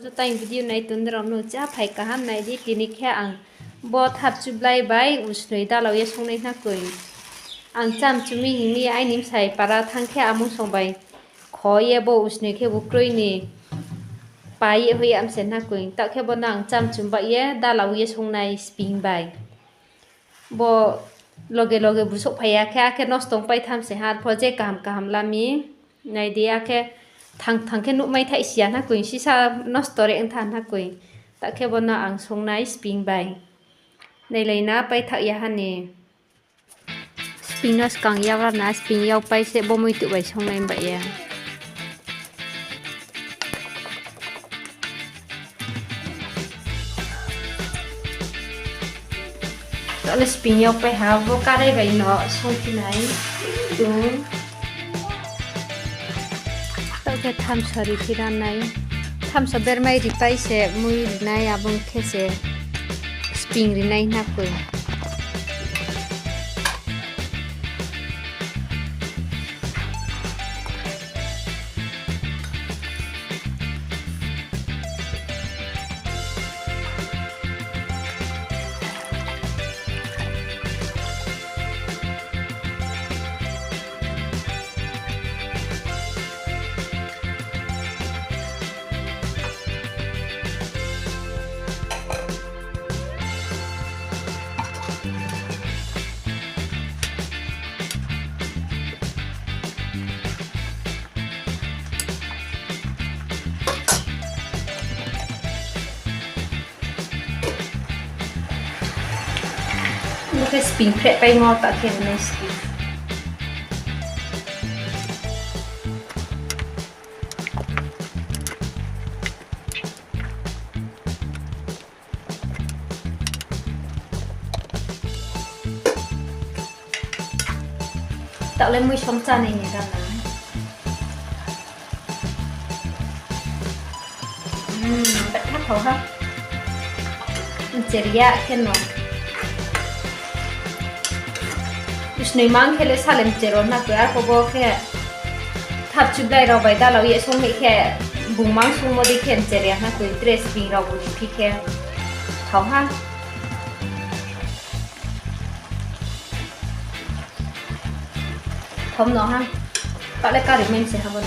จะแต่งวิดีโอในตุนเราโน้จะไปกับฮันในที่ทีนี้แค่อังบอทับจุบไล่ใบอุสเนยดาเราเยส่งในนักกุยอังจำจุมีหิมีไอ้นิมใส่ปลาทั้งแค่อามุส่งไปขอเยบอุสเนยแค่บุกรุยนี่ไปเยหุยอัมเซนนักกุยแต่แค่บนังจำจุบใบเยดาเราเยส่งในสปริงใบบอโลเกบุษพยาแค่นอสตรงไปทำเสียหายโปรเจกต์กามลามีในเดียแค่ทางแค่นุไม่ไทยเสียนักกุยชิซานอสตอรี่อันทันนักกุยแต่แค่บนอังส่งในสปริงใบในเลยนะไปทักยาฮันนี่สปริงนอสกังยาวนะสปริงยาวไปเสบ่มือตัวใบส่งในใบยาตอนนี้สปริงยาวไปหาโวกาได้ใบเนาะส่งที่ไหนดูต้องแค่ทำสริที่ร้านไหนทำสเปรย์ไม่ริไปเสมือรินายอาบุงแค่เสสปริงรินายนักกุยนี่คือสปริงเพลไปงอตัดเข็มในสปริงตัดเลยมือชมจานในนี้กันนะแบบนักเขาครับมันเจริญแค่หน่อยUsnoi mang khele salem chero na kya ko bo khe thap chu dai ro bai da lo ye song he khe bung mang sung mo di khen chere ha ko dress ping ro bu phi khe thau ha thom no ha ta le ka ri men se ha bo